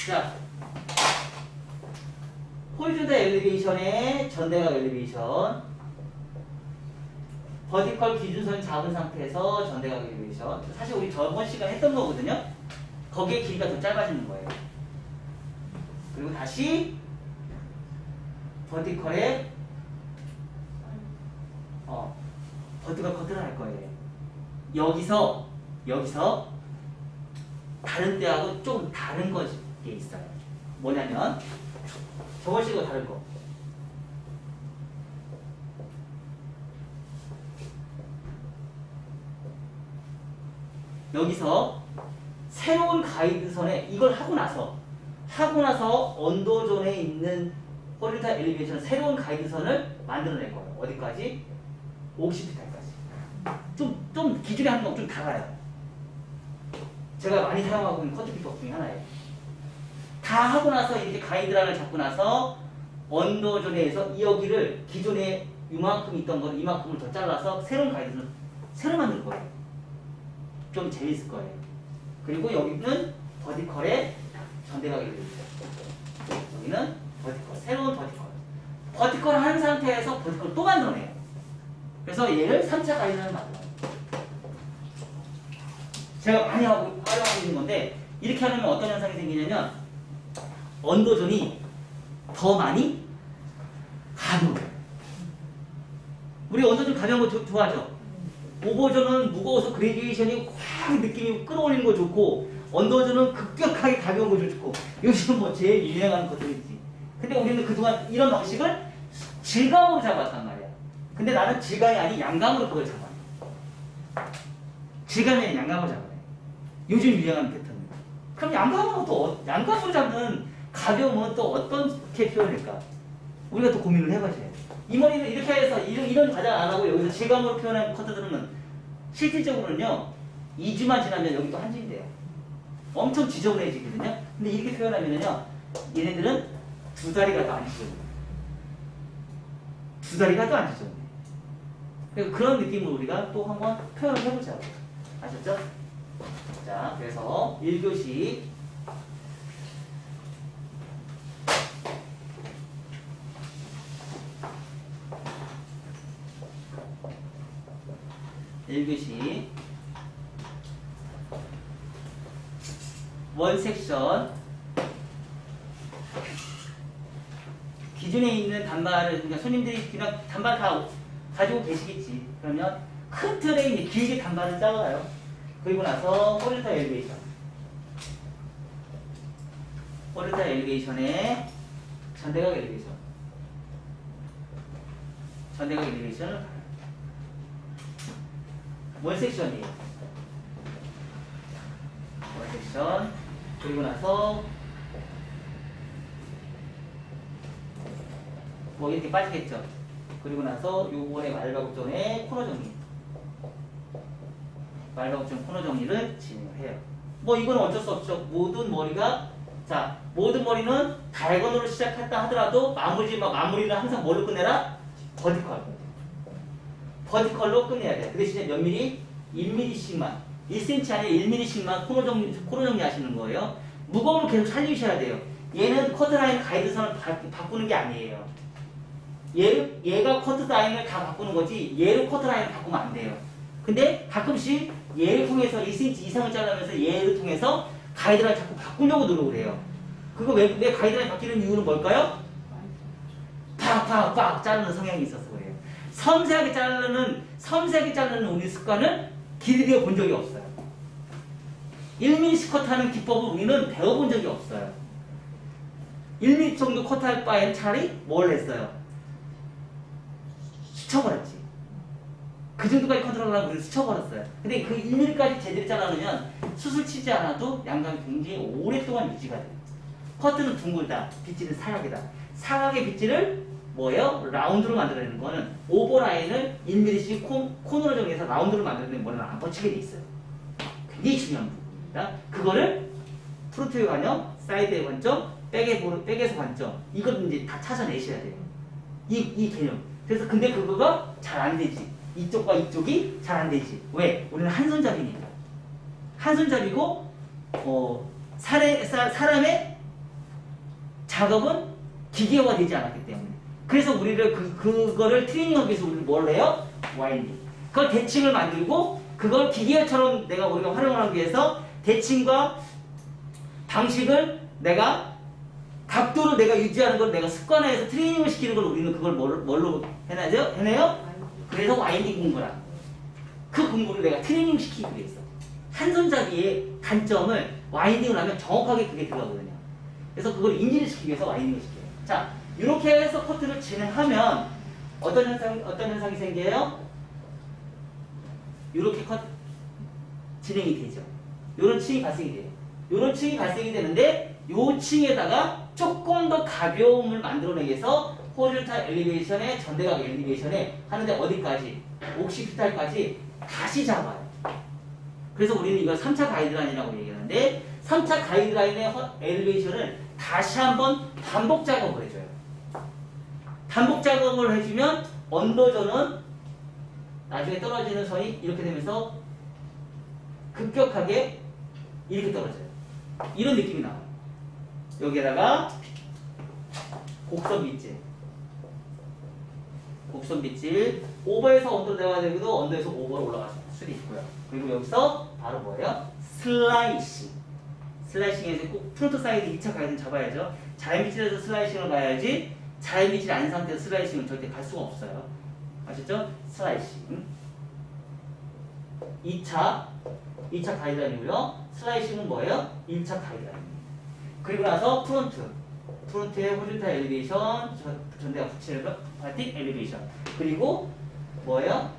자, 홀조다 엘리베이션의 전대각 엘리베이션, 버티컬 기준선 잡은 상태에서 전대각 엘리베이션. 사실 우리 저번 시간에 했던 거거든요. 거기에 길이가 더 짧아지는 거예요. 그리고 다시 버티컬에 버티컬 커트를 할 거예요. 여기서 다른 때하고 좀 다른 것이 있어요. 뭐냐면 저번 시간과 다른 거. 여기서 새로운 가이드선에 이걸 하고 나서 언더존에 있는 호리zon탈 엘리베이션 새로운 가이드선을 만들어낼 거예요. 어디까지? 옥시피탈까지. 좀 기준에 하는 건 좀 달라요. 제가 많이 사용하고 있는 커트 기법 중에 하나예요. 다 하고 나서 이렇게 가이드라인을 잡고 나서 언더존에서 여기를 기존에 이만큼 있던 걸 이만큼을 더 잘라서 새로운 가이드선을 새로 만들 거예요. 좀 재밌을 거예요. 그리고 여기는 버티컬의 전대각이 되겠죠. 여기는 버티컬, 새로운 버티컬. 버티컬을 한 상태에서 버티컬을 또 만들어내요. 그래서 얘를 3차 가이드를 만들어요. 제가 많이 활용하고 있는 건데, 이렇게 하면 어떤 현상이 생기냐면 언더존이 더 많이 가벼워요. 우리 언더존 가벼운 거 좋아하죠? 오버존은 무거워서 그레디에이션이 확 느낌이 끌어올리는 거 좋고, 언더존은 급격하게 가벼운 거 좋고, 요즘 뭐 제일 유행하는 것들이지. 근데 우리는 그동안 이런 방식을 질감으로 잡았단 말이야. 근데 나는 질감이 아닌 양감으로 그걸 잡아. 질감이 아닌 양감으로 잡아요. 요즘 유행하는 패턴. 그럼 양감으로 잡는 가벼움은 또 어떻게 표현할까? 우리가 또 고민을 해봐야 돼. 이 머리는 이렇게 해서 이런 과정 안 하고 여기서 질감으로 표현한 커트들은 실질적으로는요 2주만 지나면 여기 또 한지인데요. 엄청 지저분해지거든요. 근데 이렇게 표현하면요 얘네들은 두 다리가 더 안 지저분해. 두 다리가 더 안 지저분해. 그러니까 그런 느낌으로 우리가 또 한번 표현을 해보자고. 아셨죠? 자, 그래서 1교시 1교시 원 섹션 기존에 있는 단발을 그러니까 손님들이 그냥 단발 다 가지고 계시겠지. 그러면 큰 틀에 이제 길게 단발을 잘라요. 그리고 나서 호리zon탈 엘리베이션에 전대각 엘리베이션을 원 섹션이에요. 원 섹션. 그리고 나서 뭐 이렇게 빠지겠죠. 그리고 나서 요번에 말바굽존의 코너 정리. 말바굽존 코너 정리를 진행해요. 뭐 이건 어쩔 수 없죠. 모든 머리는 다이아곤으로 시작했다 하더라도 마무리는 항상 뭘로 끝내라? 버티컬로 끝내야 돼. 그 대신에 몇 미리? 1mm씩만 1cm 안에 1mm씩만 코너 정리 하시는 거예요. 무거움을 계속 살리셔야 돼요. 얘는 커트라인 가이드선을 바꾸는 게 아니에요. 얘가 커트라인을 다 바꾸는 거지 얘로 커트라인을 바꾸면 안 돼요. 근데 가끔씩 얘를 통해서 1cm 이상을 잘라면서 얘를 통해서 가이드라인 자꾸 바꾸려고 노력을 해요. 그거 왜 가이드라인 바뀌는 이유는 뭘까요? 팍팍팍 자르는 성향이 있어서 그래요. 섬세하게 자르는 우리 습관을 길게 본 적이 없어요. 1mm 커트하는 기법을 우리는 배워본 적이 없어요. 1mm 정도 커트할 바엔 차라리 뭘 했어요? 스쳐버렸지. 그 정도까지 컨트롤하려고 우리는 스쳐버렸어요. 근데 그 1mm까지 제대로 잘라놓으면 수술 치지 않아도 양감이 굉장히 오랫동안 유지가 돼요. 커트는 둥글다. 빗질은 사각이다. 사각의 빗질을 뭐예요? 라운드로 만들어내는 거는 오버라인을 1mm씩 코너로 정리해서 라운드로 만들어내는 머리는 안 뻗치게 돼 있어요. 굉장히 중요한 부분입니다. 그거를 프론트의 관점, 사이드의 관점, 백에서 관점 이걸 이제 다 찾아내셔야 돼요. 이 개념. 그래서 근데 그거가 잘 안 되지. 이쪽과 이쪽이 잘 안 되지. 왜? 우리는 한 손잡이니까. 한 손잡이고 사람의 작업은 기계화 되지 않았기 때문에. 그래서 우리를 그거를 트레이닝하기 위해서 우리를 뭘 해요? 와인딩. 그걸 대칭을 만들고 그걸 기계처럼 내가 우리가 활용을 하기 위해서 대칭과 방식을 내가 각도를 내가 유지하는 걸 내가 습관화해서 트레이닝을 시키는 걸 우리는 그걸 뭘로 해내죠? 해내요? 그래서 와인딩 공부라. 그 공부를 내가 트레이닝 시키기 위해서. 한 손잡이의 단점을 와인딩을 하면 정확하게 그게 들어가거든요. 그래서 그걸 인지를 시키기 위해서 와인딩을 시켜요. 자, 이렇게 해서 커트를 진행하면 어떤 현상이 생겨요? 이렇게 컷 진행이 되죠. 이런 층이 발생이 돼요. 이런 층이 발생이 되는데 이 층에다가 조금 더 가벼움을 만들어내기 위해서 호리존탈 엘리베이션에 전대각 엘리베이션에 하는데 어디까지? 옥시피탈까지 다시 잡아요. 그래서 우리는 이걸 3차 가이드라인이라고 얘기하는데 3차 가이드라인의 엘리베이션을 다시 한번 반복 작업을 해줘요. 반복 작업을 해주면 언더존은 나중에 떨어지는 선이 이렇게 되면서 급격하게 이렇게 떨어져요. 이런 느낌이 나와요. 여기에다가 곡선 빗질 오버에서 언더로 내려가야 되기도 언더에서 오버로 올라갈 수도 있고요. 그리고 여기서 바로 뭐예요? 슬라이싱에서 꼭 프론트 사이드 2차 가이드는 잡아야죠. 자연 빗질에서 슬라이싱을 가야지 자연 빗질이 아닌 상태에서 슬라이싱은 절대 갈 수가 없어요. 아셨죠? 슬라이싱 2차 가이드라인이고요. 슬라이싱은 뭐예요? 1차 가이드라인입니다. 그리고 나서 프론트의 호리존탈 엘리베이션, 전대가 붙이는 파팅 엘리베이션. 그리고 뭐예요?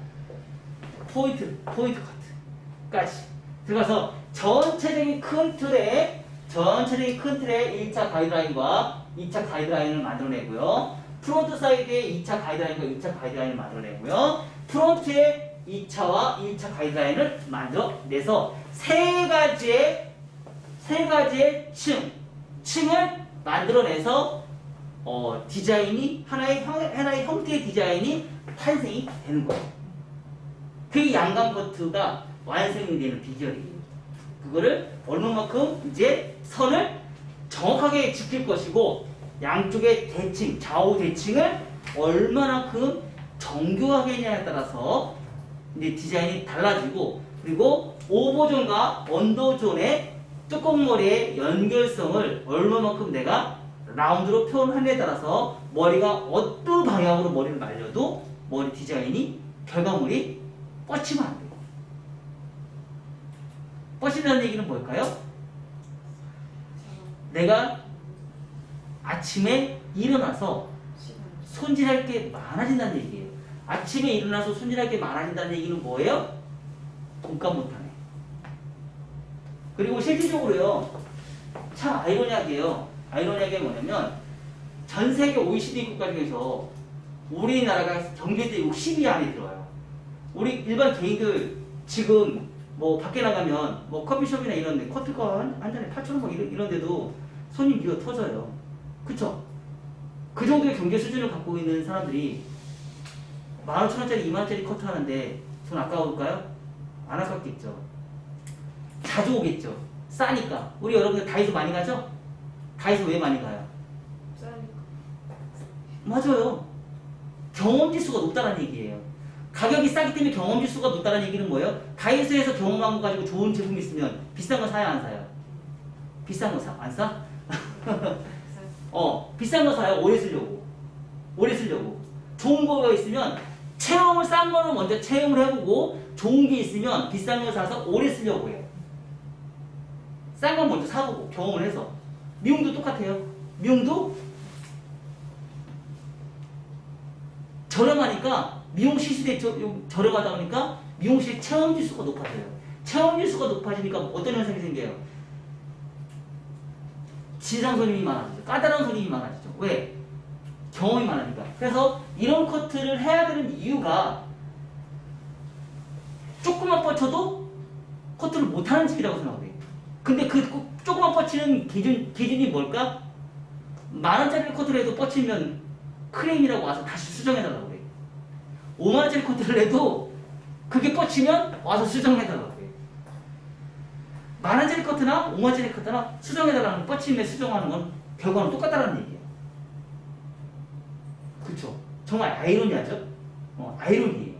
포인트 커트까지 들어가서 전체적인 큰 틀에 1차 가이드라인과 2차 가이드라인을 만들어내고요. 프론트 사이드의 2차 가이드라인과 2차 가이드라인을 만들어내고요. 프론트의 2차와 1차 가이드라인을 만들어내서 세 가지의 층을 만들어내서 디자인이 하나의 형태의 디자인이 탄생이 되는 거예요. 그게 양감 커트가 완성이 되는 비결이에요. 그거를 얼마만큼 이제 선을 정확하게 지킬 것이고 양쪽의 대칭, 좌우 대칭을 얼마만큼 정교하게 했냐에 따라서 이제 디자인이 달라지고 그리고 오버존과 언더존의 뚜껑머리의 연결성을 얼마만큼 내가 라운드로 표현하느냐에 따라서 머리가 어떤 방향으로 머리를 말려도 머리 디자인이 결과물이 뻗치면 안 돼요. 뻗친다는 얘기는 뭘까요? 내가 아침에 일어나서 손질할 게 많아진다는 얘기예요. 아침에 일어나서 손질할 게 많아진다는 얘기는 뭐예요? 돈값 못하네. 그리고 실질적으로요, 참 아이러니하게요. 아이러니하게 뭐냐면 전 세계 OECD 국가 중에서 우리나라가 경제대국 10위 안에 들어와요. 우리 일반 개인들 지금 뭐 밖에 나가면 뭐 커피숍이나 이런 데 커피가 한 잔에 8,000원 막 이런 데도 손님 미어 터져요. 그쵸? 그 정도의 경제 수준을 갖고 있는 사람들이 15,000원짜리 20,000원짜리 커트 하는데 돈 아까울까요? 안 아깝겠죠. 자주 오겠죠. 싸니까. 우리 여러분들 다이소 많이 가죠? 다이소 왜 많이 가요? 싸니까. 맞아요. 경험지수가 높다는 얘기예요. 가격이 싸기 때문에 경험지수가 높다는 얘기는 뭐예요? 다이소에서 경험한 거 가지고 좋은 제품이 있으면 비싼 거 사야 안 사요? 비싼 거 안 사? 비싼 거 사요. 오래 쓰려고. 좋은 거가 있으면 체험을 싼 거는 먼저 체험을 해보고 좋은 게 있으면 비싼 거 사서 오래 쓰려고 해요. 싼 건 먼저 사보고 경험을 해서. 미용도 똑같아요. 미용도 저렴하니까 미용실 시대 저렴하다 보니까 미용실 체험 지수가 높아져요. 체험 지수가 높아지니까 어떤 현상이 생겨요? 지상 손님이 많아지죠. 까다로운 손님이 많아지죠. 왜? 경험이 많으니까. 그래서 이런 커트를 해야 되는 이유가 조금만 뻗쳐도 커트를 못하는 집이라고 생각해요. 근데 그 조금만 뻗치는 기준이 뭘까? 10,000원짜리 커트를 해도 뻗치면 크레임이라고 와서 다시 수정해달라고 그래요. 50,000원짜리 커트를 해도 그게 뻗치면 와서 수정해달라고 그래요. 10,000원짜리 커트나 50,000원짜리 커트나 수정해달라는 뻗치면 수정하는 건 결과는 똑같다는 얘기예요. 그쵸? 정말 아이러니하죠? 아이러니해요.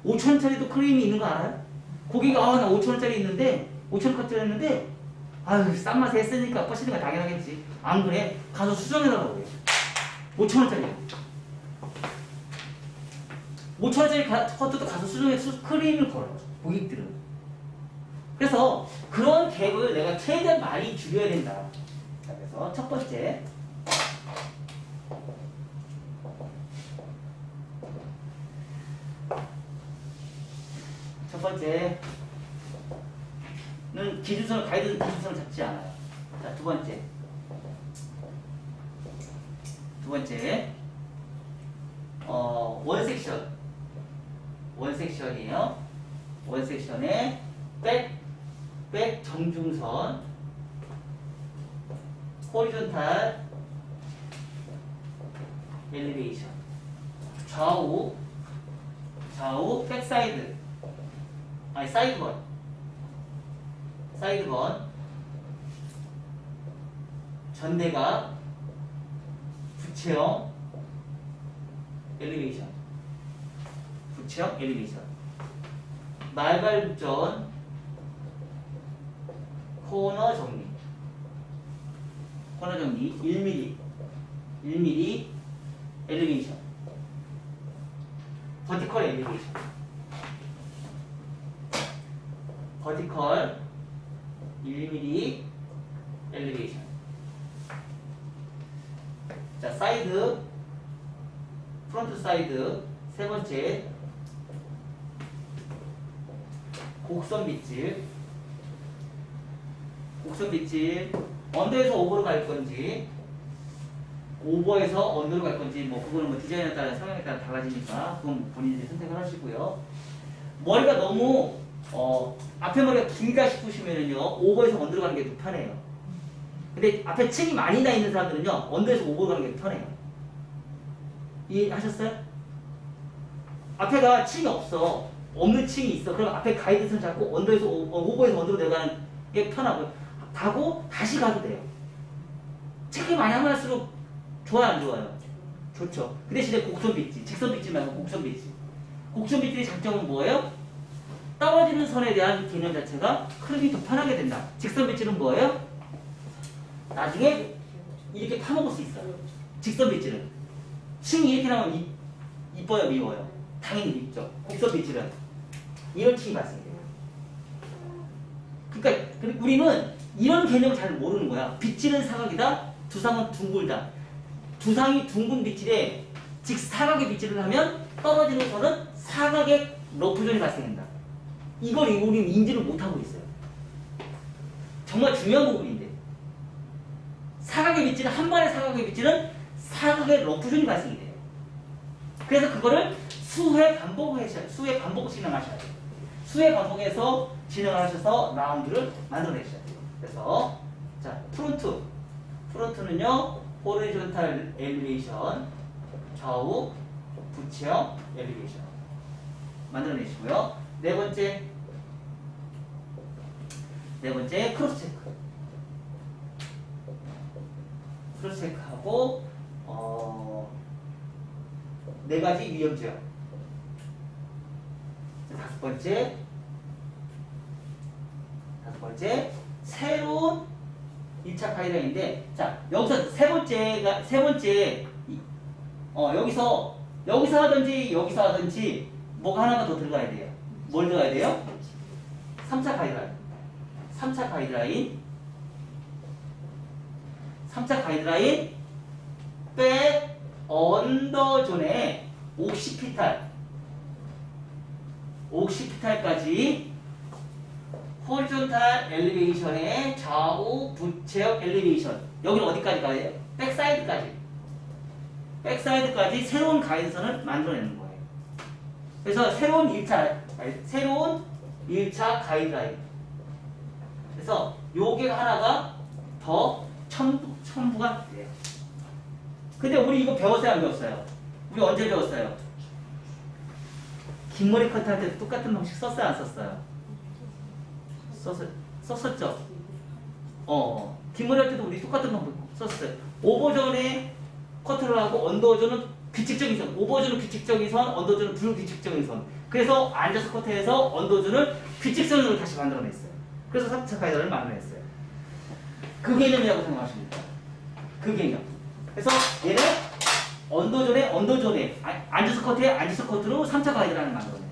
5천원짜리도 크림이 있는 거 알아요? 고객이 나 5천원짜리 있는데 5천원짜리 했는데 아유 싼 맛에 했으니까 퍼시는 거 당연하겠지. 안 그래? 가서 수정해달라고 그래요. 5천원짜리 5천원짜리 커트도 가서 수정해 크림을 걸어요. 고객들은. 그래서 그런 갭을 내가 최대한 많이 줄여야 된다. 자, 그래서 첫 번째 는 기준선을 가이드 기준선을 잡지 않아요. 자, 두 번째 원섹션이에요. 원섹션에 백 정중선 호리존탈 엘리베이션 좌우 백사이드 사이드번 전대가 부채형 엘리베이션 말발전 코너 정리 1mm 엘리베이션 버티컬 버티컬 1mm 엘리베이션. 자, 프론트 사이드 세 번째 곡선 빗질 언더에서 오버로 갈 건지 오버에서 언더로 갈 건지 그거는 디자인에 따라 성향에 따라 달라지니까 그건 본인이 선택을 하시고요. 머리가 너무 앞에 머리가 길다 싶으시면은요 오버에서 언더로 가는 게 더 편해요. 근데 앞에 층이 많이 나 있는 사람들은요 언더에서 오버로 가는 게 더 편해요. 이해하셨어요? 앞에가 층이 없는 층이 있어. 그럼 앞에 가이드선 잡고 언더에서 오버에서 언더로 내려가는 게 편하고 가고 다시 가도 돼요. 층이 많이 하면 할수록 좋아요, 안 좋아요? 좋죠. 그 대신에 곡선 빗질, 직선 빗질 말고 곡선 빗질. 곡선 빗질의 장점은 뭐예요? 떨어지는 선에 대한 개념 자체가 흐름이 더 편하게 된다. 직선 빗질은 뭐예요? 나중에 이렇게 파먹을 수 있어요. 직선 빗질은 층이 이렇게 나오면 이뻐요, 미워요? 당연히 밉죠. 곡선 빗질은 이런 층이 발생돼요. 그러니까 우리는 이런 개념을 잘 모르는 거야. 빗질은 사각이다, 두상은 둥글다. 두상이 둥근 빗질에 즉 사각의 빗질을 하면 떨어지는 선은 사각의 러프존이 발생한다. 이걸 우리는 인지를 못하고 있어요. 정말 중요한 부분인데 사각의 빗질은 한 번의 사각의 빗질은 사각의 러프존이 발생이 돼요. 그래서 그거를 수회 반복을 진행하셔야 돼요. 수회 반복해서 진행하셔서 라운드를 만들어내셔야 돼요. 그래서 자 프론트는요 호리존탈 엘리베이션 좌우 부채형 엘리베이션 만들어내시고요. 네 번째 크로스 체크하고 네 가지 위험 지역. 다섯 번째 새로운 1차 가이드라인인데 자 여기서 세 번째 여기서 하든지 뭐가 하나가 더 들어가야 돼요. 뭘 들어가야 돼요? 3차 가이드라인 백 언더존에 옥시피탈까지 호리존탈 엘리베이션의 좌우 부채형 엘리베이션. 여기는 어디까지 가요? 백사이드까지 새로운 가이드선을 만들어내는 거예요. 그래서 새로운 1차 가이드라인. 그래서 요게 하나가 더 첨부가 돼요. 근데 우리 이거 배웠어요, 안 배웠어요? 우리 언제 배웠어요? 긴 머리 커트 할 때 똑같은 방식 썼어요, 안 썼어요? 썼었죠? 긴 머리 할 때도 우리 똑같은 방법 썼어요. 오버전에 커트를 하고 언더전은 규칙적인 선. 오버전은 규칙적인 선, 언더전은 불규칙적인 선. 그래서 앉아서 커트해서 언더전을 규칙선으로 다시 만들어냈어요. 그래서 3차 가이드를 만들어냈어요. 그 개념이라고 생각하시면 돼요. 그 개념. 그래서 얘는 언더존에 앉아서 커트에 앉아서 커트로 3차 가이드라는 만들어내요.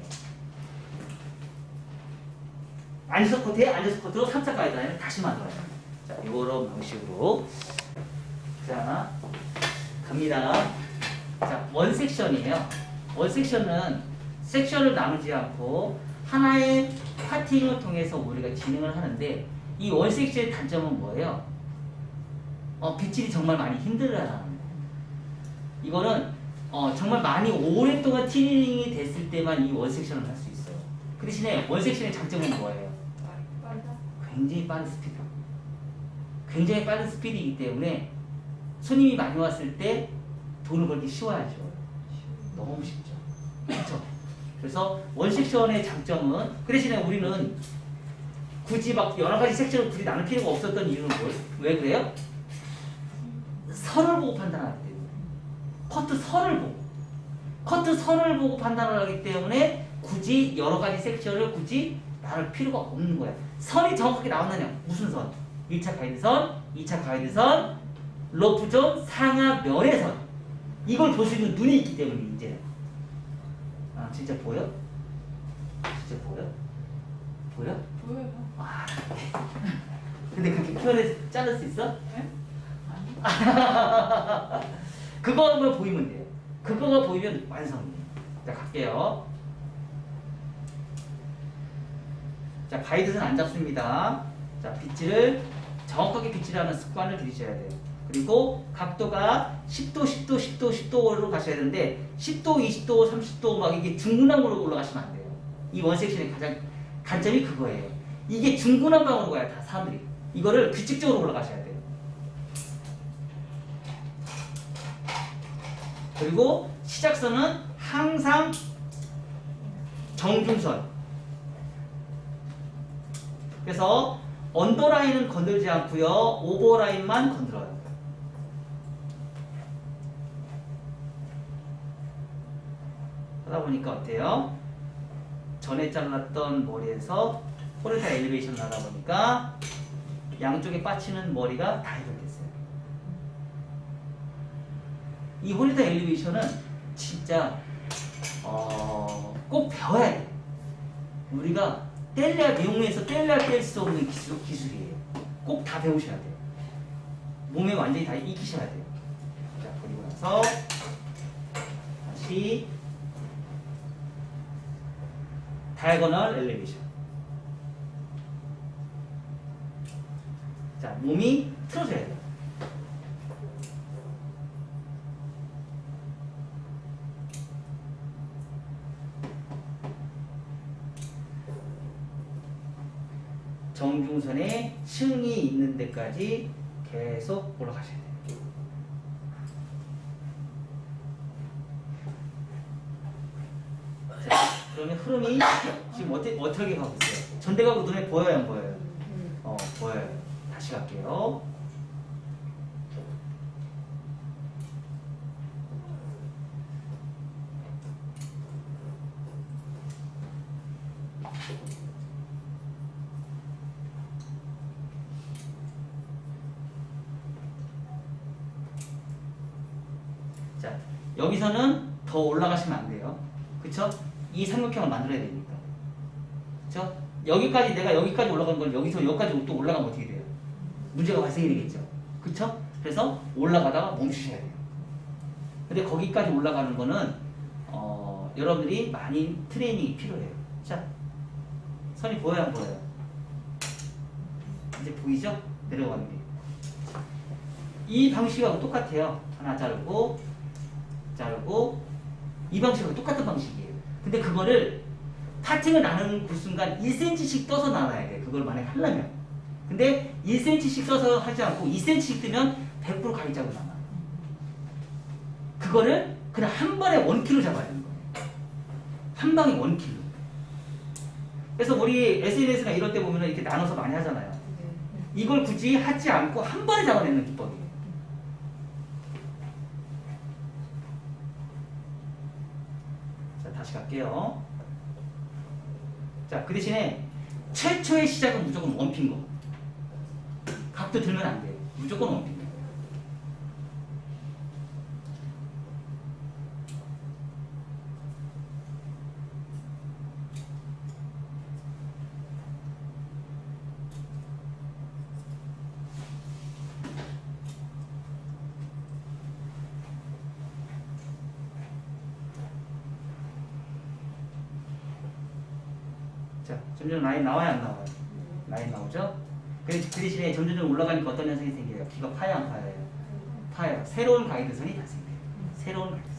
앉아서 커트에 앉아서 커트로 3차 가이드라인을 다시 만들어요. 자, 이런 방식으로. 자, 갑니다. 자, 원 섹션이에요. 원 섹션은 섹션을 나누지 않고 하나의 파팅을 통해서 우리가 진행을 하는데 이 원 섹션의 단점은 뭐예요? 빗질이 정말 많이 힘들어하는 거예요. 이거는 정말 많이 오랫동안 튜닝이 됐을 때만 이 원 섹션을 할 수 있어요. 그 대신에 원 섹션의 장점은 뭐예요? 굉장히 빠른 스피드. 굉장히 빠른 스피드이기 때문에 손님이 많이 왔을 때 돈을 벌기 쉬워야죠. 너무 쉽죠. 그렇죠? 그래서 원 섹션의 장점은 그 대신에 우리는 굳이 막 여러 가지 섹션을 굳이 나눌 필요가 없었던 이유는 뭐예요? 왜 그래요? 선을 보고 판단하기 때문에. 커트 선을 보고 판단을 하기 때문에 굳이 여러 가지 섹션을 굳이 나눌 필요가 없는 거야. 선이 정확하게 나오느냐? 무슨 선? 1차 가이드선, 2차 가이드선, 로프존, 상하 면의 선. 이걸 볼 수 있는 눈이 있기 때문에 이제. 아, 진짜 보여? 진짜 보여? 보여? 보여요. 아, 근데 그렇게 표현해서 자를 수 있어? 네? 그거만 보이면 돼요. 그거가 보이면 완성이에요. 자, 갈게요. 자, 가이드선 안 잡습니다. 자, 빗질을 정확하게 빗질하는 습관을 들이셔야 돼요. 그리고 각도가 10도, 10도, 10도, 10도로 가셔야 되는데 10도, 20도, 30도 막 이게 중구난방으로 올라가시면 안 돼요. 이 원섹션의 가장 단점이 그거예요. 이게 중구난방으로 가요, 다 사람들이. 이거를 규칙적으로 올라가셔야 돼요. 그리고 시작선은 항상 정중선. 그래서 언더라인은 건들지 않고요, 오버라인만 건드려요. 하다 보니까 어때요? 전에 잘랐던 머리에서 호리타 엘리베이션 나다 보니까 양쪽에 빠치는 머리가 다 해결됐어요. 이 호리타 엘리베이션은 진짜 꼭 배워야 돼. 우리가 미용에서 뗄래야 뗄 수 없는 기술이에요. 꼭 다 배우셔야 돼요. 몸에 완전히 다 익히셔야 돼요. 자, 그리고 나서 다시 다이아고널 엘리베이션. 자, 몸이 틀어져야 돼요. 정중선에 층이 있는 데까지 계속 올라가셔야 돼요. 자, 그러면 흐름이 지금 어떻게 가고 있어요? 전대가고 눈에 보여요, 안 보여요? 보여요. 다시 갈게요. 자, 여기서는 더 올라가시면 안 돼요. 그쵸? 이 삼각형을 만들어야 되니까. 그쵸? 여기까지, 내가 여기까지 올라간 건 여기서 여기까지 또 올라가면 어떻게 돼요? 문제가 발생이 되겠죠. 그쵸? 그래서 올라가다가 멈추셔야 돼요. 근데 거기까지 올라가는 거는, 여러분들이 많이 트레이닝이 필요해요. 자, 선이 보여요, 안 보여요? 이제 보이죠? 내려가는 게. 이 방식하고 똑같아요. 하나 자르고, 이 방식하고 똑같은 방식이에요. 근데 그거를 파팅을 나누는 그 순간 1cm씩 떠서 나눠야 돼. 그걸 만약에 하려면. 근데 1cm씩 써서 하지 않고 2cm씩 뜨면 100% 가위자고 남아. 그거를 그냥 한 번에 원킬로 잡아야 되는 거예요. 한 방에 원킬로. 그래서 우리 SNS나 이럴 때 보면 이렇게 나눠서 많이 하잖아요. 이걸 굳이 하지 않고 한 번에 잡아내는 기법이에요. 다시 갈게요. 자, 그 대신에 최초의 시작은 무조건 원핀 거. 각도 들면 안 돼요. 무조건 원핀 거. 자, 점점 라인 나와요, 안 나와요? 라인 나오죠? 그 대신에 점점 올라가니까 어떤 현상이 생겨요? 기가 파요, 안 파요? 파요. 새로운 가이드선이 다 생겨요. 새로운 가이드선.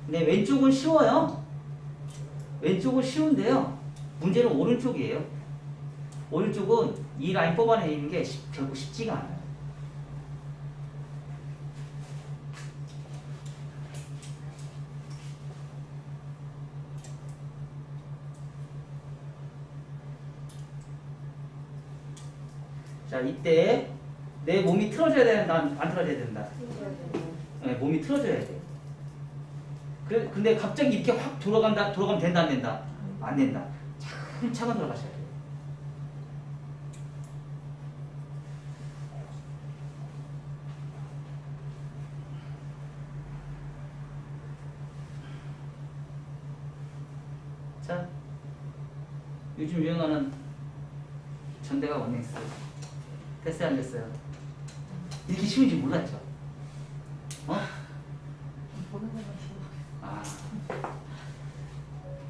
근데 왼쪽은 쉬워요. 왼쪽은 쉬운데요. 문제는 오른쪽이에요. 오른쪽은 이 라인 뽑아내는 게 결국 쉽지가 않아요. 자, 이때 내 몸이 틀어져야 된다, 안 틀어져야 된다? 네, 몸이 틀어져야 돼. 근데 갑자기 이렇게 확 돌아가면 된다, 안 된다? 안 된다. 차근차근 돌아가셔야 돼요. 자, 요즘 유행하는 전대가 원넥스. 됐어요, 안 됐어요? 이렇게 쉬운지 몰랐죠? 어?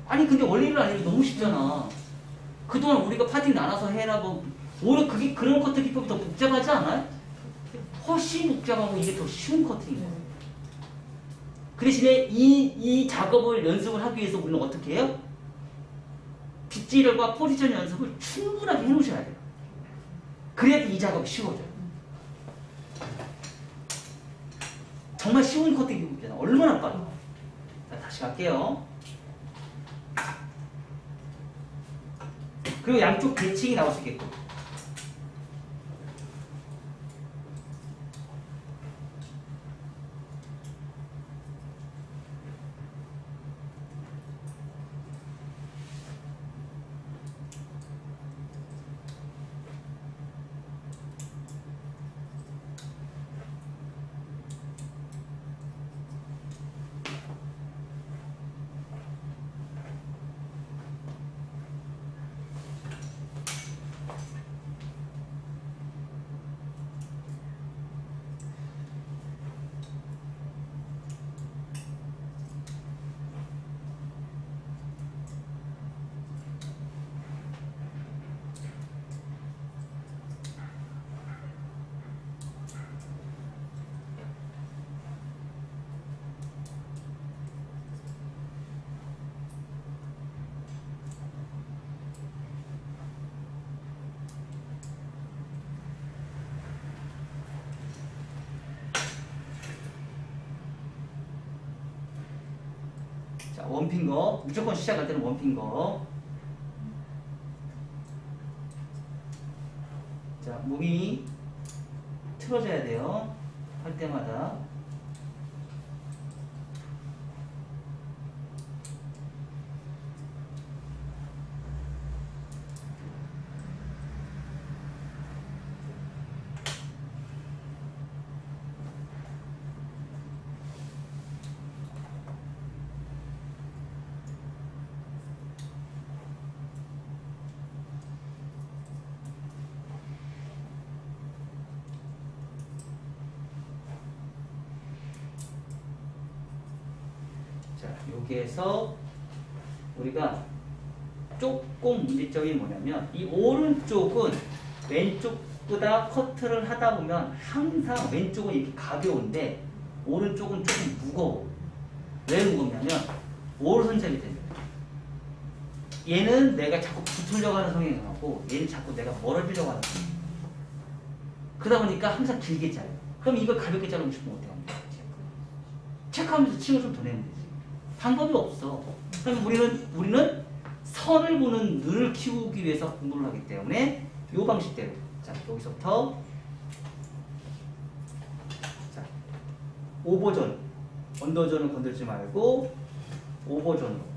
아니 근데 원리를 알려면 너무 쉽잖아. 그동안 우리가 파팅 나눠서 해라고 오히려 그게 그런 커트 기법이 더 복잡하지 않아요? 훨씬 복잡하고 이게 더 쉬운 커팅이에요. 그 대신에 이 작업을 연습을 하기 위해서 우리는 어떻게 해요? 빗질과 포지션 연습을 충분하게 해놓으셔야 돼요. 그래야 이 작업이 쉬워져요. 정말 쉬운 커팅 기법이잖아. 얼마나 빨라. 자, 다시 갈게요. 그리고 양쪽 대칭이 나올 수 있게끔. 자, 원핑거. 무조건 시작할 때는 원핑거. 자, 몸이 틀어져야 돼요. 할 때마다. 자, 여기에서 우리가 조금 문제점이 뭐냐면 이 오른쪽은 왼쪽보다 커트를 하다 보면 항상 왼쪽은 이렇게 가벼운데 오른쪽은 조금 무거워. 왜 무겁냐면 오른손잡이 때문에. 얘는 내가 자꾸 붙으려고 하는 성향이 강하고 얘는 자꾸 내가 멀어지려고 하는 성향이. 그러다 보니까 항상 길게 자요. 그럼 이걸 가볍게 자르고 싶으면 어떻게 합니까? 체크하면서 층을 좀 더 내면 되지. 방법이 없어. 그러면 우리는 선을 보는 눈을 키우기 위해서 공부를 하기 때문에 이 방식대로. 자, 여기서부터 자, 오버존, 언더존은 건들지 말고 오버존으로.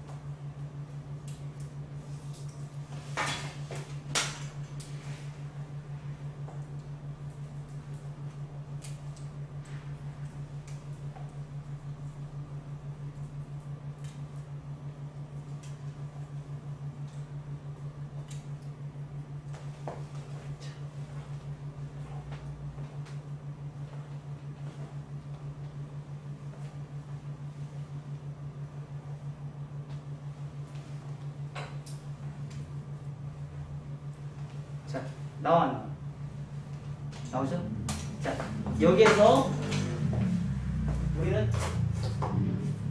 자, 나오죠? 자, 여기에서 우리는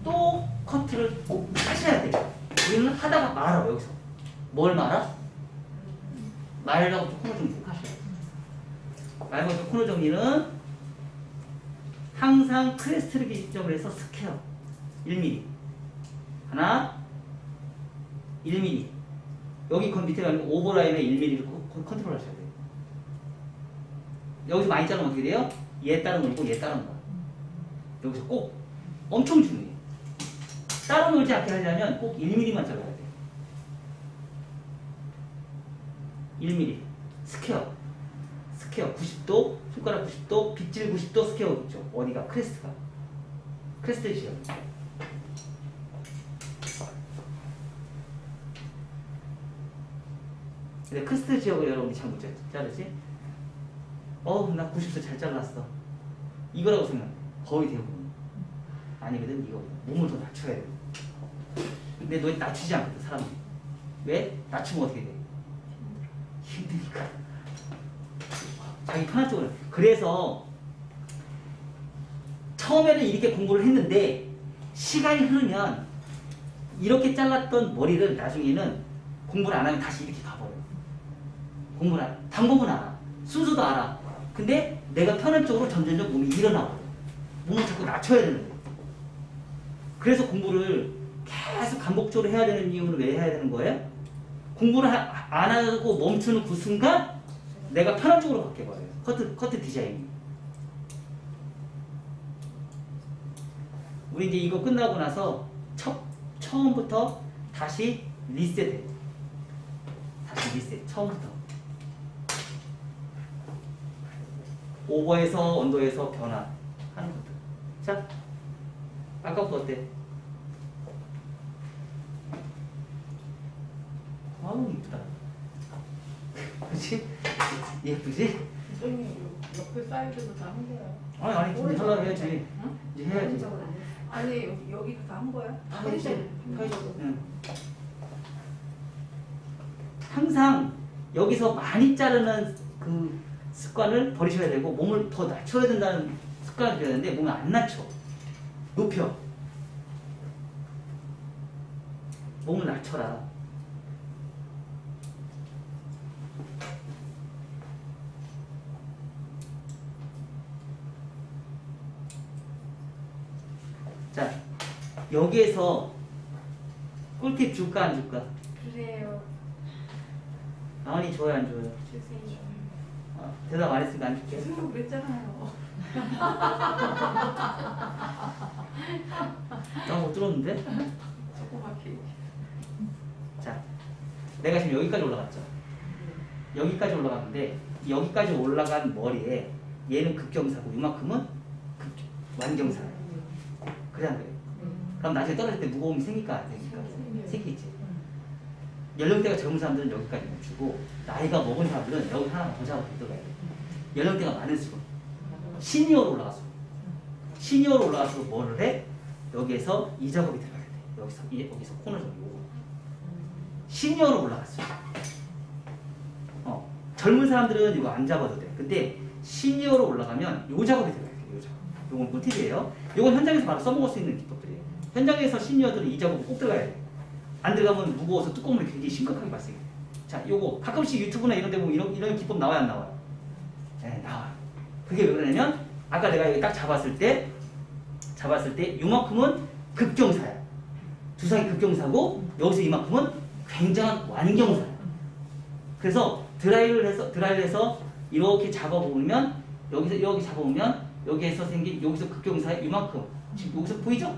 또 커트를 꼭 하셔야 돼요. 우리는 하다가 말아, 여기서. 뭘 말아? 말하고 또 코너 정리 꼭 하셔야 돼요. 말하고 또 코너 정리는 항상 크레스트를 기점으로 해서 스퀘어 1mm 하나 1mm 여기 건 밑에 가면 오버라인에 1mm를 컨트롤 하셔야 돼요. 여기서 많이 자르면 어떻게 돼요? 얘 따로 놀고 얘 따로 놀아. 여기서 꼭 엄청 중요해요. 따로 놀지 않게 하려면 꼭 1mm만 잘라야 돼요. 1mm 스퀘어 90도 손가락 90도 빗질 90도 스퀘어 있죠. 어디가? 크레스트 지역. 근데 크레스트 지역을 여러분이 잘 못 자르지? 나 90도 잘 잘랐어. 이거라고 생각해. 거의 대부분. 아니거든. 이거 몸을 더 낮춰야 돼. 근데 너 낮추지 않거든, 사람이. 왜? 낮추면 어떻게 돼? 힘드니까. 자기 편한 쪽으로. 그래서 처음에는 이렇게 공부를 했는데 시간이 흐르면 이렇게 잘랐던 머리를 나중에는 공부를 안 하면 다시 이렇게 가버려요. 공부를 안, 방법은 알아. 순서도 알아. 근데 내가 편한 쪽으로 점점점 몸이 일어나버려. 몸을 자꾸 낮춰야 되는 거예요. 그래서 공부를 계속 반복적으로 해야 되는 이유는 왜 해야 되는 거예요? 공부를 안 하고 멈추는 그 순간 내가 편한 쪽으로 바뀌어버려요. 커트 디자인이. 우리 이제 이거 끝나고 나서 처음부터 다시 리셋해요. 다시 리셋. 처음부터. 오버에서 언더에서 변화하는 것들. 자, 아까부터 어때? 아우 이쁘다. 그렇지? 예쁘지? 선생님 옆에 사이드도 다 한 거야? 아니 이제 하려고 해야지. 응? 이제 해야지. 아니 여기도 다 한 거야? 해야지. 응. 항상 여기서 많이 자르는 그 습관을 버리셔야 되고 몸을 더 낮춰야 된다는 습관을 들여야 되는데 몸을 안 낮춰. 높여. 몸을 낮춰라. 자, 여기에서 꿀팁 줄까 안 줄까? 주세요. 나은이 줘요 안 줘요? 주세요. 대답 안 했으니까 안 줄게. 주세요 그랬잖아요. 나 못 들었는데? 조그맣게. 자, 내가 지금 여기까지 올라갔죠. 여기까지 올라갔는데 여기까지 올라간 머리에 얘는 급경사고 이만큼은 완경사. 그래 안 그래? 그럼 나중에 떨어질 때 무거움이 생길까 안 생길까? 생기지. 연령대가 젊은 사람들은 여기까지 멈추고 나이가 먹은 사람들은 여기 하나 더 잡아서 들어가야 돼. 연령대가 많을수록 시니어로 올라가서 시니어로 올라가서 뭐를 해? 여기에서 이 작업이 들어가야 돼. 여기서 코너 정리 오고 시니어로 올라갔어. 젊은 사람들은 이거 안 잡아도 돼. 근데 시니어로 올라가면 요 작업이 들어가야 돼. 요 작업. 요건 꿀팁이에요. 요건 현장에서 바로 써먹을 수 있는 기법들이에요. 현장에서 시니어들은 이 작업을 꼭 들어가야 돼. 안 들어가면 무거워서 뚜껑물이 굉장히 심각하게 발생해. 자, 요거 가끔씩 유튜브나 이런 데 보면 이런 기법 나와요, 안 나와요? 네, 나와요. 그게 왜 그러냐면 아까 내가 여기 딱 잡았을 때 잡았을 때 이만큼은 급경사야. 두상이 급경사고 여기서 이만큼은 굉장한 완경사야. 그래서 드라이를 해서 이렇게 잡아보면 여기서 여기 잡아보면 여기에서 생긴 여기서 급경사에 이만큼 지금 여기서 보이죠?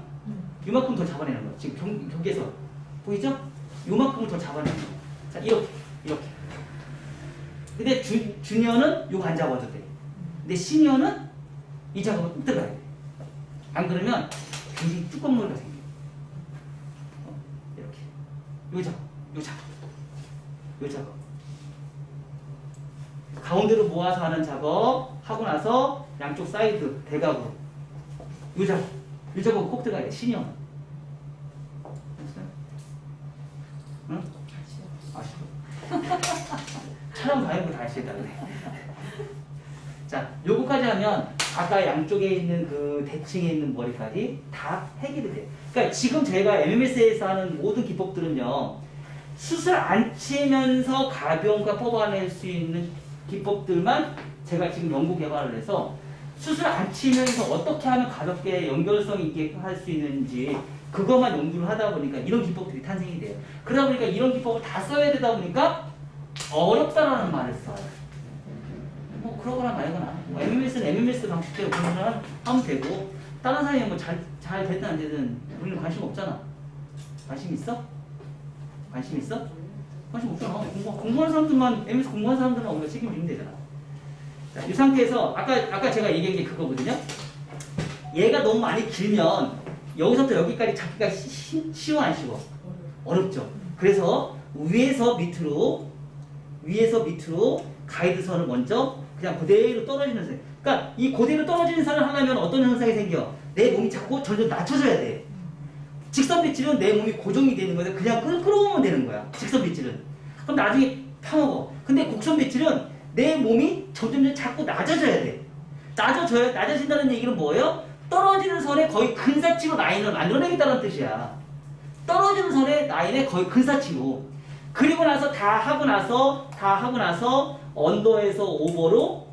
이만큼 더 잡아내는 거야. 지금 경계에서 보이죠? 이만큼을 더 잡아내는 거야. 자 이렇게. 근데 주니어는 요거 안 잡아도 돼. 근데 시니어는 이 작업을 꼭 들어가야 돼. 안 그러면 굉장히 뚜껑머리가 생겨. 이렇게. 요 작업. 가운데로 모아서 하는 작업 하고 나서 양쪽 사이드 대각으로 요 작업 꼭 들어가야 돼. 시니어는. 응? 아시고. 촬영 다 해보고 다 하시겠다 그래. 자, 요거까지 하면 아까 양쪽에 있는 그 대칭에 있는 머리까지 다 해결이 돼. 그러니까 지금 저희가 MMS에서 하는 모든 기법들은요, 수술 안 치면서 가벼움과 뽑아낼 수 있는 기법들만 제가 지금 연구 개발을 해서 수술 안 치면서 어떻게 하면 가볍게 연결성 있게 할 수 있는지 그것만 연구를 하다 보니까 이런 기법들이 탄생이 돼요. 그러다 보니까 이런 기법을 다 써야 되다 보니까 어렵다라는 말을 써요. 뭐 그러거나 말거나 MMS는 MMS 방식대로 공부를 하면 되고 다른 사람이 뭐 잘 됐든 안 되든 우리는 관심 없잖아. 관심 있어? 관심 있어? 관심 없잖아. 공부하는 사람들만 MS 공부하는 사람들만 우리가 책임지면 되잖아. 자, 이 상태에서 아까 제가 얘기한 게 그거거든요. 얘가 너무 많이 길면 여기서부터 여기까지 잡기가 쉬워 안 쉬워? 어렵죠. 그래서 위에서 밑으로 가이드선을 먼저 그냥 그대로 떨어지는 선. 그러니까 이 그대로 떨어지는 선을 하려면 어떤 현상이 생겨? 내 몸이 자꾸 점점 낮춰져야 돼. 직선 빗질은 내 몸이 고정이 되는 거야. 그냥 끌어오면 되는 거야. 직선 빗질은. 그럼 나중에 파먹어. 근데 곡선 빗질은 내 몸이 점점 자꾸 낮아져야 돼. 낮아진다는 얘기는 뭐예요? 떨어지는 선에 거의 근사치로 라인을 만들어내겠다는 뜻이야. 떨어지는 선의 라인에 거의 근사치로. 그리고 나서 다 하고 나서 언더에서 오버로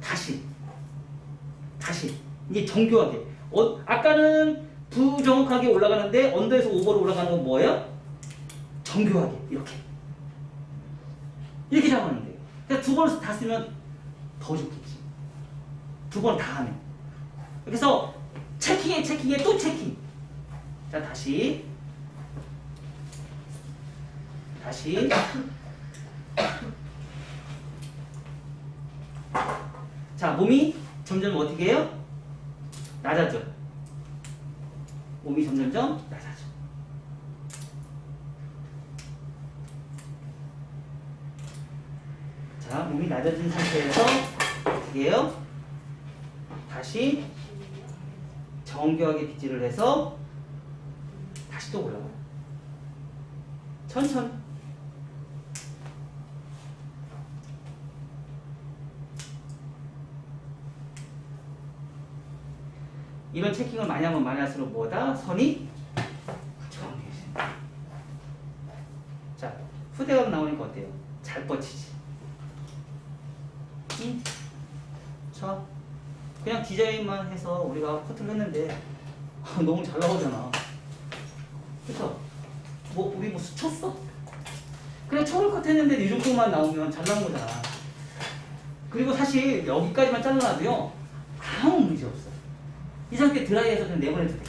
다시 이제 정교하게. 아까는 부정확하게 올라가는데 언더에서 오버로 올라가는 건 뭐예요? 정교하게 이렇게 잡았는 돼요. 그러니까 두 번을 다 쓰면 더 좋겠지. 두 번 다 하면. 그래서 체킹에 또 체킹. 자 다시 자 몸이 점점 어떻게 해요? 낮아져. 몸이 점점점 낮아져. 자 몸이 낮아진 상태에서 어떻게 해요? 다시 정교하게 빗질을 해서 다시 또 올라가요. 천천히. 이런 체킹을 많이 하면 많이 할수록 뭐다? 선이 정해진다. 자, 후대각 나오니까 어때요? 잘 뻗치지. 자, 그냥 디자인만 해서 우리가 커트를 했는데 너무 잘 나오잖아. 그쵸? 우리 스쳤어? 그냥 초를 컷했는데 이 정도만 나오면 잘 나온 거잖아. 그리고 사실 여기까지만 잘라놔도요 아무 문제 없어. 이 상태 드라이해서 그냥 내보내도 돼.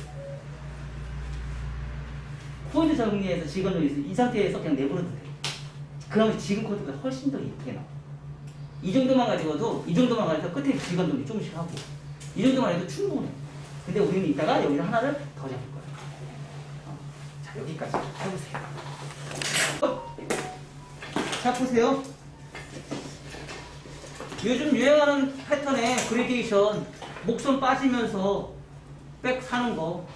포인트 정리해서 직원 정리해서 이 상태에서 그냥 내보내도 돼. 그러면 지금 코드가 훨씬 더 예쁘게 나와. 이 정도만 가지고도 끝에 직원 정리 조금씩 하고 이 정도만 해도 충분해. 근데 우리는 이따가 여기서 하나를 더 잡을 거야. 자 여기까지 해보세요. 자 보세요. 요즘 유행하는 패턴의 그레디에이션 목선 빠지면서 백 사는 거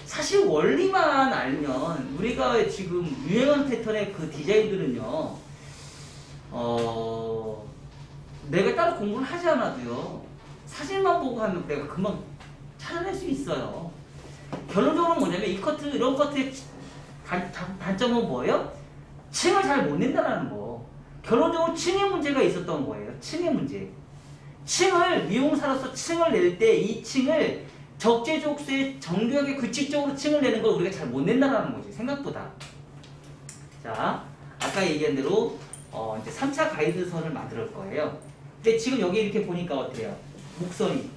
사실 원리만 알면 우리가 지금 유행하는 패턴의 그 디자인들은요 내가 따로 공부를 하지 않아도요 사진만 보고 하면 내가 금방 찾아낼 수 있어요. 결론적으로 뭐냐면 이 커트 이런 커트의 단점은 뭐예요? 층을 잘 못 낸다는 거. 결론적으로 층의 문제가 있었던 거예요. 층의 문제. 층을 미용사로서 층을 낼 때 이 층을 적재적소에 정교하게 규칙적으로 층을 내는 걸 우리가 잘 못 낸다라는 거지 생각보다. 자, 아까 얘기한 대로 이제 3차 가이드선을 만들 거예요. 근데 지금 여기 이렇게 보니까 어때요? 목선이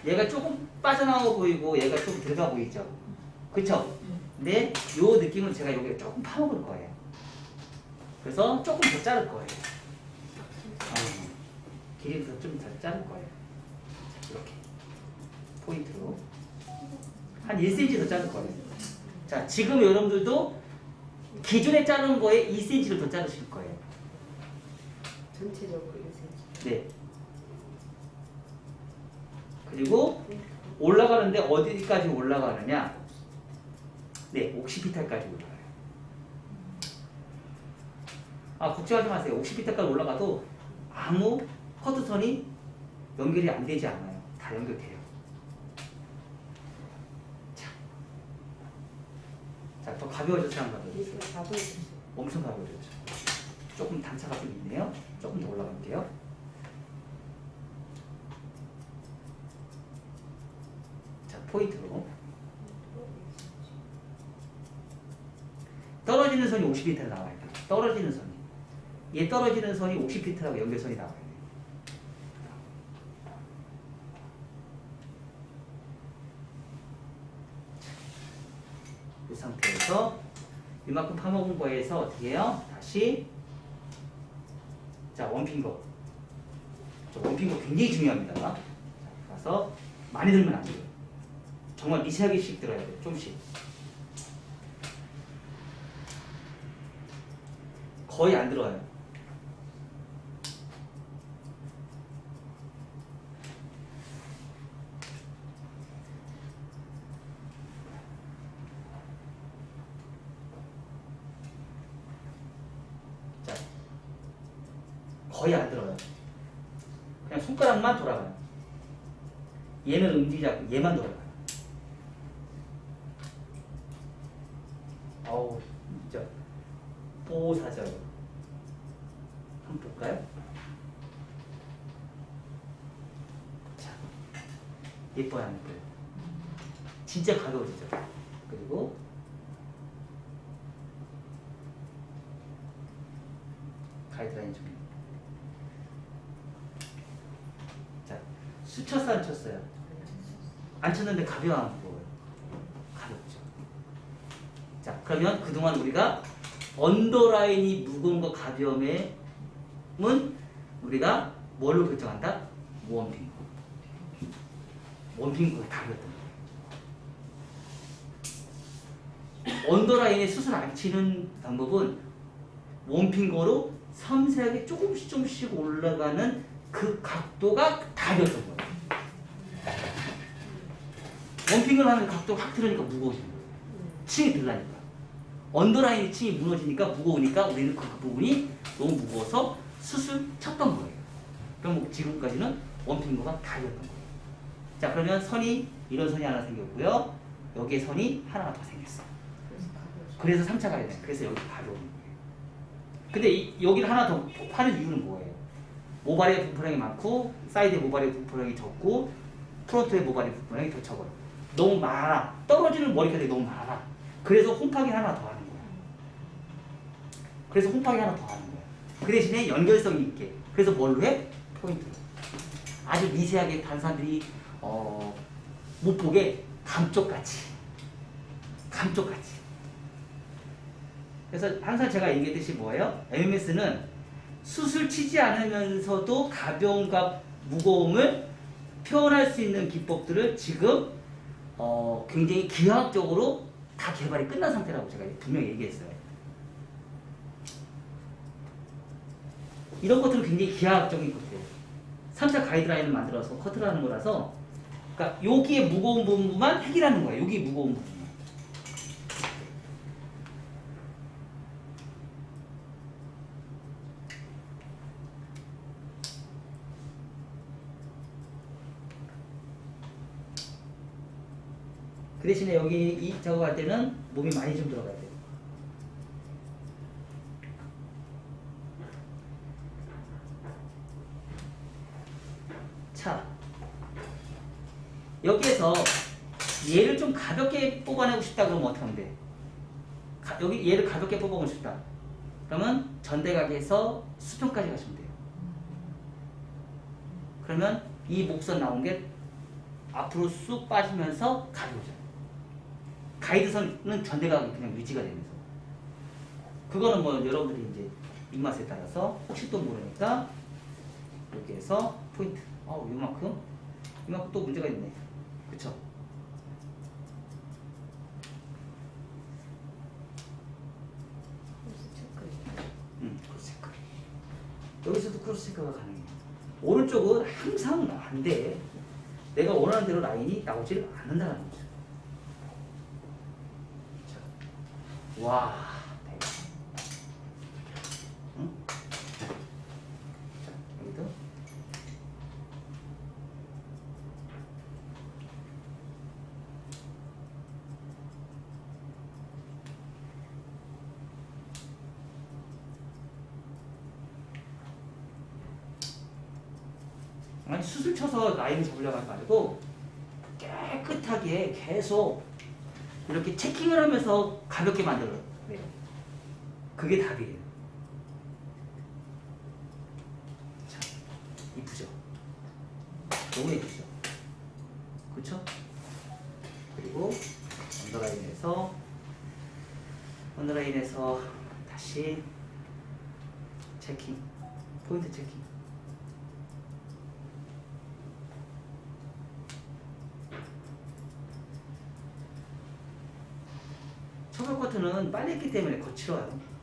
얘가 조금 빠져나와 보이고 얘가 좀 들어가 보이죠? 그쵸? 근데 요 느낌은 제가 여기를 조금 파먹을 거예요. 그래서 조금 더 자를 거예요. 길이부터 좀 더 자를 거예요. 이렇게 포인트로 한 1cm 더 자를 거예요. 자, 지금 여러분들도 기존에 자른 거에 2cm를 더 자르실 거예요. 전체적으로 1cm. 네. 그리고 올라가는데 어디까지 올라가느냐? 네, 옥시피탈까지 올라가요. 아, 걱정하지 마세요. 옥시피탈까지 올라가도 아무 커트선이 연결이 안 되지 않아요. 다 연결돼요. 자, 더 가벼워졌어요, 안 가벼워졌어요? 이거 다 보여주세요. 엄청 가벼워졌죠. 조금 단차가 좀 있네요. 조금 더 올라갈게요. 자, 포인트로 떨어지는 선이 50피트 나와야 돼요. 떨어지는 선이. 얘 떨어지는 선이 50피트라고 연결선이 나와야 돼요. 이 상태에서 이만큼 파먹은 거에서 어떻게 해요? 다시 자, 원핑거. 원핑거 굉장히 중요합니다. 자, 가서 많이 들면 안 돼요. 정말 미세하게씩 들어야 돼요. 좀씩. 거의 안 들어요. 자, 거의 안 들어요. 그냥 손가락만 돌아가요. 얘는 움직이지 않고 얘만 돌아가요. 어우, 진짜 보호사절. 한번 볼까요? 자, 예뻐요, 안 예뻐요? 진짜 가벼워지죠? 그리고 가이드라인 좀. 자, 수쳤어요, 안 쳤어요? 안 쳤는데 가벼워, 안 무거워요? 가볍죠. 자, 그러면 그동안 우리가 언더라인이 무거운 거 가벼움은 우리가 뭘로 결정한다? 원핑거. 원핑거가 답이었던 거예요. 언더라인에 수술 안 치는 방법은 원핑거로 섬세하게 조금씩 올라가는 그 각도가 답이었던 거예요. 원핑거를 하면 각도가 확 틀으니까 무거워지는 거예요. 층이 들라니까. 언더라인의 층이 무너지니까 무거우니까 우리는 그 부분이 너무 무거워서 수술 쳤던 거예요. 그럼 지금까지는 원핑거가 답이었던 거예요. 자, 그러면 선이 이런 선이 하나 생겼고요. 여기에 선이 하나가 더 생겼어. 그래서 3차 가야 돼. 그래서 여기 가져오는 거예요. 근데 여기를 하나 더 하는 이유는 뭐예요? 모발의 분포량이 많고 사이드의 모발의 분포량이 적고 프론트의 모발의 분포량이 더 적어요. 너무 많아. 떨어지는 머리카락이 너무 많아. 그래서 홈파기 하나 더 하는 거야. 그래서 홈파기 하나 더 하는 거야. 그 대신에 연결성이 있게. 그래서 뭘로 해? 포인트로. 아주 미세하게 다른 사람들이 못 보게 감쪽같이. 감쪽같이. 그래서 항상 제가 얘기했듯이 뭐예요? MMS는 수술 치지 않으면서도 가벼움과 무거움을 표현할 수 있는 기법들을 지금 굉장히 기하학적으로 다 개발이 끝난 상태라고 제가 분명히 얘기했어요. 이런 것들은 굉장히 기하학적인 것들이에요. 3차 가이드라인을 만들어서 커트를 하는 거라서 그러니까 여기에 무거운 부분만 해결하는 거예요. 여기 무거운 부분. 그 대신에 여기 이 작업할 때는 몸이 많이 좀 들어가야 돼요. 자, 여기에서 얘를 좀 가볍게 뽑아내고 싶다 그러면 어떻게 하면 돼? 여기 얘를 가볍게 뽑아보고 싶다. 그러면 전대각에서 수평까지 가시면 돼요. 그러면 이 목선 나온 게 앞으로 쑥 빠지면서 가벼워져요. 가이드선은 전대각이 그냥 유지가 되면서. 그거는 뭐 여러분들이 이제 입맛에 따라서 혹시 또 모르니까 여기에서 포인트. 이만큼 또 문제가 있네. 그쵸? 크로스 체크. 여기서도 크로스 체크가 가능해요. 오른쪽은 항상 안 돼. 내가 원하는 대로 라인이 나오질 않는다는 거죠. 자, 와, 대박. 응? 자, 여기도. 아니 수술 쳐서 라인을 잡으려고 하지 말고 깨끗하게 계속 이렇게 체킹을 하면서 가볍게 만들어요. 그게 답이에요. 자, 이쁘죠? 너무 예쁘죠? 그쵸? 그리고 언더라인에서 다시 체킹, 포인트 체킹. 초벌 커트는 빨리 했기 때문에 거칠어요.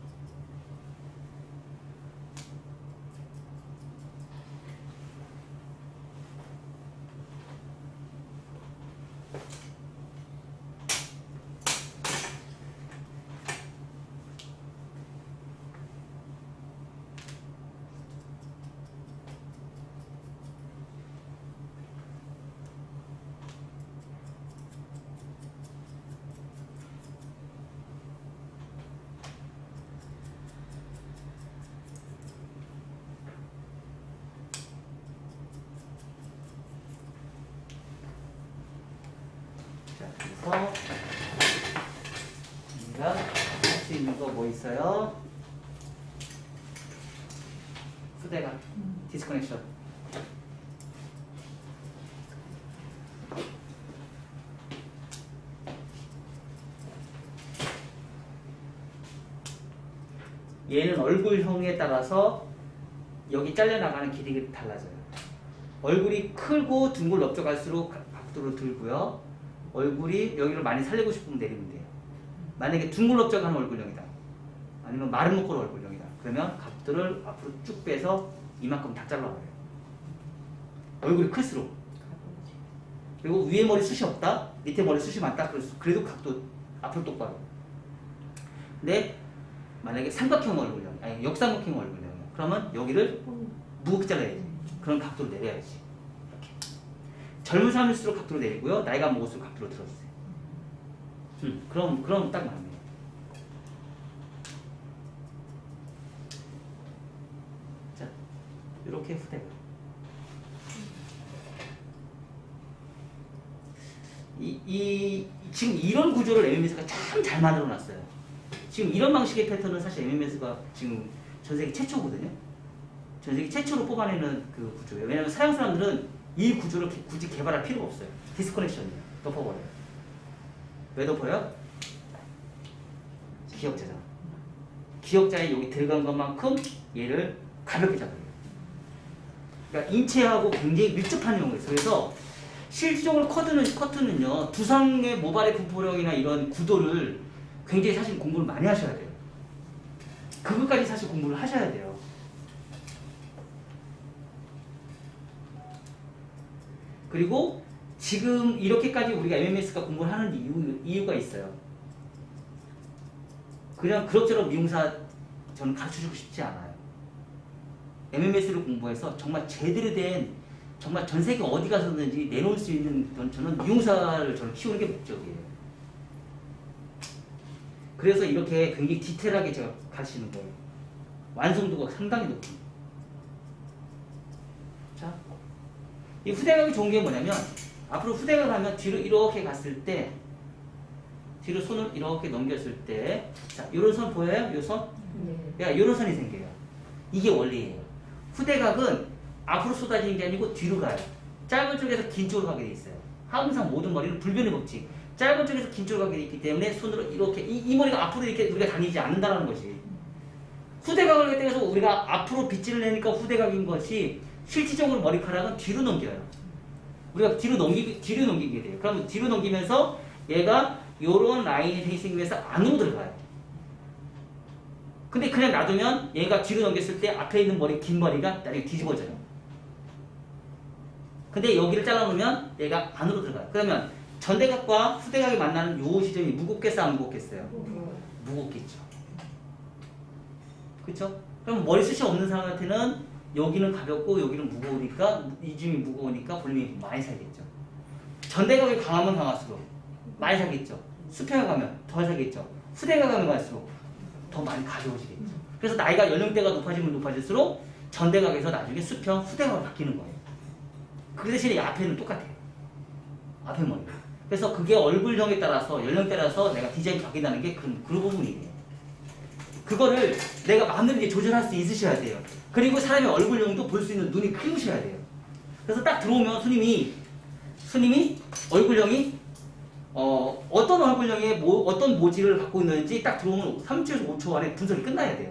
자, 그래서 우리가 할 수 있는 거 뭐 있어요? 후대가 디스커넥션. 얘는 얼굴형에 따라서 여기 잘려나가는 길이가 달라져요. 얼굴이 크고 둥글 넓적할수록 각도를 들고요. 얼굴이 여기를 많이 살리고 싶으면 내리면 돼요. 만약에 둥글 넓적한 얼굴형이다. 아니면 마른 목골 얼굴형이다. 그러면 각도를 앞으로 쭉 빼서 이만큼 다 잘라버려요. 얼굴이 클수록. 그리고 위에 머리 숱이 없다. 밑에 머리 숱이 많다. 그래도 각도 앞으로 똑바로. 근데 만약에 삼각형 얼굴형, 아니 역삼각형 얼굴형이야. 그러면 여기를 무겁게 잘라야지. 그런 각도로 내려야지. 이렇게. 젊은 사람일수록 각도로 내리고요. 나이가 먹을수록 각도로 들어주세요. 그럼 딱 맞네요. 자, 이렇게 후대가. 지금 이런 구조를 MMS가 참 잘 만들어놨어요. 지금 이런 방식의 패턴은 사실 MMS가 지금 전 세계 최초거든요. 전 세계 최초로 뽑아내는 그 구조예요. 왜냐하면 서양 사람들은 이 구조를 굳이 개발할 필요가 없어요. 디스커넥션이에요. 덮어버려요. 왜 덮어요? 기억자잖아. 기억자에 여기 들어간 것만큼 얘를 가볍게 잡아요. 그러니까 인체하고 굉장히 밀접한 경우가 있어요. 그래서 실질적으로 커트는요, 두상의 모발의 분포력이나 이런 구도를 굉장히 사실 공부를 많이 하셔야 돼요. 그것까지 사실 공부를 하셔야 돼요. 그리고 지금 이렇게까지 우리가 MMS가 공부를 하는 이유가 있어요. 그냥 그럭저럭 미용사 저는 가르쳐주고 싶지 않아요. MMS를 공부해서 정말 제대로 된, 정말 전 세계 어디 가서든지 내놓을 수 있는, 저는 미용사를 저는 키우는 게 목적이에요. 그래서 이렇게 굉장히 디테일하게 제가 가르치는 거예요. 완성도가 상당히 높습니다. 자, 이 후대각이 좋은 게 뭐냐면 앞으로 후대각 하면 뒤로 이렇게 갔을 때 뒤로 손을 이렇게 넘겼을 때 자, 요런 선 보여요? 요 선? 네. 야, 요런 선이 생겨요. 이게 원리예요. 후대각은 앞으로 쏟아지는 게 아니고 뒤로 가요. 짧은 쪽에서 긴 쪽으로 가게 돼 있어요. 항상 모든 머리는 불변의 법칙. 짧은 쪽에서 긴 쪽으로 가게 돼 있기 때문에 손으로 이렇게 이 머리가 앞으로 이렇게 우리가 다니지 않는다는 거지. 후대각을 떼서 우리가 앞으로 빗질을 내니까 후대각인 것이 실질적으로 머리카락은 뒤로 넘겨요. 우리가 뒤로 넘기게 돼요. 그러면 뒤로 넘기면서 얘가 요런 라인이 생기면서 안으로 들어가요. 근데 그냥 놔두면 얘가 뒤로 넘겼을 때 앞에 있는 머리, 긴 머리가 나중에 뒤집어져요. 근데 여기를 잘라놓으면 얘가 안으로 들어가요. 그러면 전대각과 후대각이 만나는 요 지점이 무겁겠어요? 안 무겁겠어요? 무겁겠죠. 그쵸? 그럼 머리숱이 없는 사람한테는 여기는 가볍고 여기는 무거우니까 이 지점이 무거우니까 볼륨이 많이 살겠죠. 전대각이 강하면 강할수록 많이 살겠죠. 수평에 가면 더 살겠죠. 후대가 가면 갈수록 더 많이 가벼워지겠죠. 그래서 나이가 연령대가 높아지면 높아질수록 전대각에서 나중에 수평, 후대각으로 바뀌는 거예요. 그 대신에 앞에는 똑같아요. 앞에 머리. 그래서 그게 얼굴형에 따라서 연령대라서 내가 디자인이 바뀐다는 게 그 부분이에요. 그거를 내가 마음대로 이제 조절할 수 있으셔야 돼요. 그리고 사람의 얼굴형도 볼 수 있는 눈이 크우셔야 돼요. 그래서 딱 들어오면 스님이 얼굴형이 어떤 얼굴형에 어떤 모질을 갖고 있는지 딱 들어오면 3초에서 5초 안에 분석이 끝나야 돼요.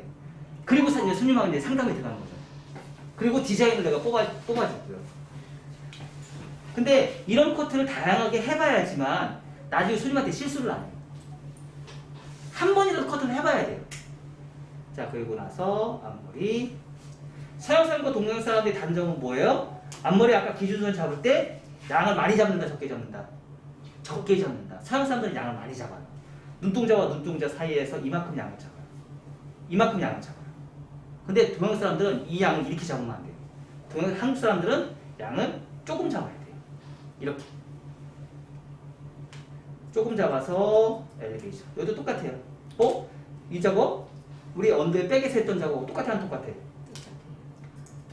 그리고 이제 손님하고 이제 상담이 들어가는 거죠. 그리고 디자인을 내가 뽑아주고요. 근데 이런 커트를 다양하게 해봐야지만 나중에 손님한테 실수를 안 해요. 한 번이라도 커트를 해봐야 돼요. 자, 그리고 나서 앞머리. 서양 사람과 동양 사람들의 단점은 뭐예요? 앞머리 아까 기준선 잡을 때 양을 많이 잡는다, 적게 잡는다? 적게 잡는다. 서양 사람들은 양을 많이 잡아요. 눈동자와 눈동자 사이에서 이만큼 양을 잡아요. 이만큼 양을 잡아요. 근데 동양 사람들은 이 양을 이렇게 잡으면 안 돼요. 한국 사람들은 양을 조금 잡아야 돼요. 이렇게. 조금 잡아서 엘리베이션. 여기도 똑같아요. 이 작업? 우리 언더에 백에서 했던 작업하고 똑같아, 안 똑같아?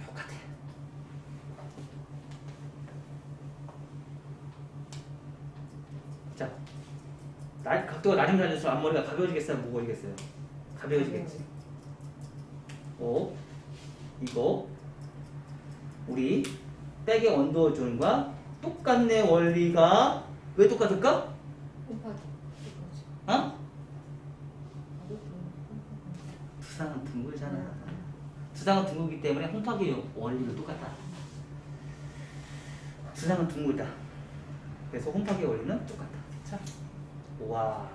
똑같아요. 자, 각도가 낮으면 낮을수록 앞머리가 가벼워지겠어요? 무거워지겠어요? 가벼워지겠지. 이거 우리 백의 언더 존과 똑같네. 원리가 왜 똑같을까? 어? 두상은 둥글잖아. 두상은 둥글기 때문에 홈파기 원리도 똑같다. 두상은 둥글다. 그래서 홈파기 원리는 똑같다. 자, 와,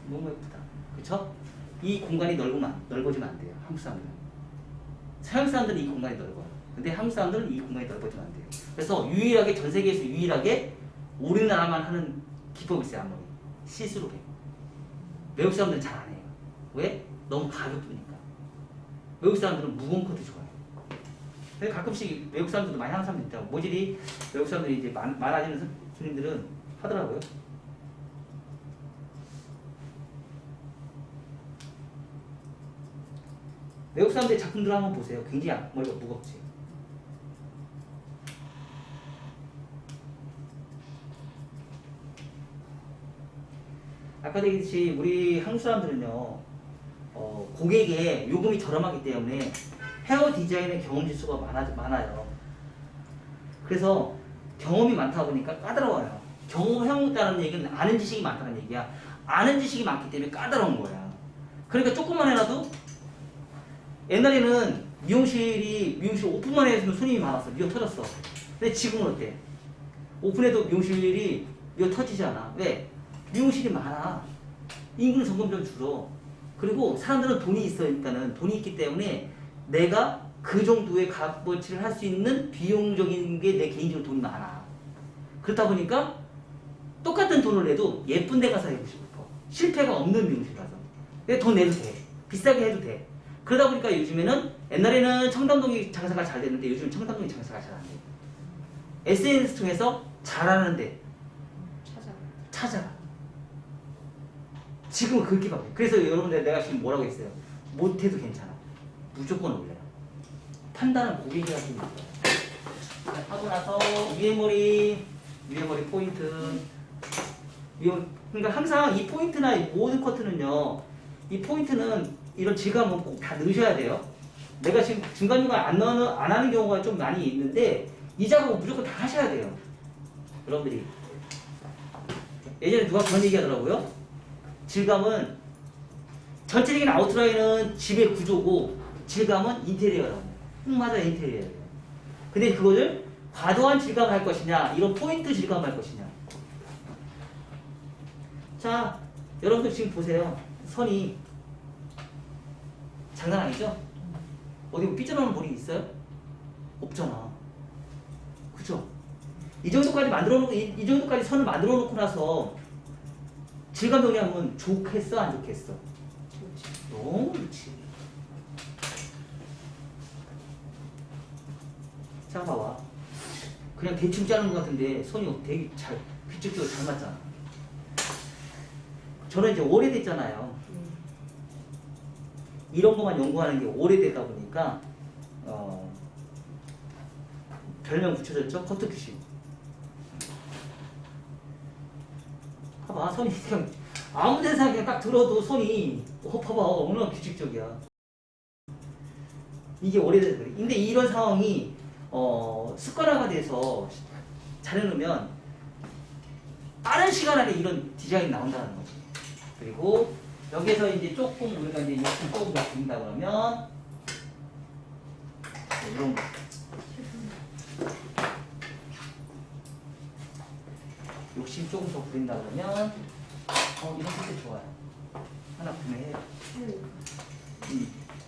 너무 예쁘다. 그쵸? 이 공간이 넓어지면 안 돼요. 한국 사람들은. 서양 사람들은 이 공간이 넓어요. 근데 한국 사람들은 이 공간이 넓어지면 안 돼요. 그래서 유일하게, 전 세계에서 유일하게 우리나라만 하는 기법이 있어요. 앞머리 시스루로 해. 외국 사람들은 잘 안 해요. 왜? 너무 가볍으니까. 외국 사람들은 무거운 커트 좋아해요. 그래서 가끔씩 외국 사람들도 많이 하는 사람들 있다고. 모질이 외국 사람들이 이제 많아지는 손님들은 하더라고요. 외국 사람들의 작품들 한번 보세요. 굉장히 머리가 무겁지. 아까도 얘기했듯이 우리 한국 사람들은요, 고객의 요금이 저렴하기 때문에 헤어 디자인의 경험 지수가 많아요. 그래서 경험이 많다 보니까 까다로워요. 경험해온다는 얘기는 아는 지식이 많다는 얘기야. 아는 지식이 많기 때문에 까다로운 거야. 그러니까 조금만 해놔도 옛날에는 미용실 오픈만 해서 손님이 많았어. 미어 터졌어. 근데 지금은 어때? 오픈해도 미용실이 미어 터지지 않아. 왜? 미용실이 많아. 인구는 점점 줄어. 그리고 사람들은 돈이 있으니까는 돈이 있기 때문에 내가 그 정도의 값어치를 할 수 있는 비용적인 게 내 개인적으로 돈이 많아. 그렇다 보니까 똑같은 돈을 내도 예쁜 데 가서 해보고 싶어. 실패가 없는 미용실 가서. 근데 돈 내도 돼. 비싸게 해도 돼. 그러다 보니까 요즘에는 옛날에는 청담동이 장사가 잘 됐는데 요즘은 청담동이 장사가 잘 안 돼. SNS 통해서 잘하는데 찾아가. 지금은 그렇게 바뀌어요. 그래서 여러분들 내가 지금 뭐라고 했어요? 못해도 괜찮아. 무조건 올려라. 판단은 고객이 하시는 거예요. 하고 나서 위에 머리 포인트. 그러니까 항상 이 포인트나 이 모든 커트는요, 이 포인트는 이런 질감은 꼭 다 넣으셔야 돼요. 내가 지금 중간중간 안 하는 경우가 좀 많이 있는데 이 작업은 무조건 다 하셔야 돼요. 여러분들이. 예전에 누가 그런 얘기 하더라고요. 질감은 전체적인 아웃라인은 집의 구조고 질감은 인테리어라고. 맞아요, 인테리어예요. 근데 그거를 과도한 질감을 할 것이냐, 이런 포인트 질감을 할 것이냐. 자, 여러분들 지금 보세요. 선이 장난 아니죠? 어디 뭐 삐져나오는 머리 있어요? 없잖아. 그쵸? 이 정도까지 만들어 놓고, 이 정도까지 선을 만들어 놓고 나서 질감 정리하면 좋겠어, 안 좋겠어? 너무 좋지. 자, 봐봐. 그냥 대충 자른 것 같은데 손이 되게 잘, 규칙적으로 잘 맞잖아. 저는 이제 오래됐잖아요. 이런 것만 연구하는 게 오래되다 보니까 별명 붙여졌죠? 커트 규칙. 봐봐, 손이 그냥 아무 데나 그냥 딱 들어도 손이 봐봐, 얼마나 규칙적이야. 이게 오래돼서 그래. 근데 이런 상황이 습관화가 돼서 잘해놓으면 빠른 시간 안에 이런 디자인이 나온다는 거지. 그리고 여기에서 이제 조금 우리가 이제 욕심 조금 더 부린다 그러면 이런 거. 욕심 조금 더 부린다 그러면 이런 핏이 좋아요. 하나 구매해요.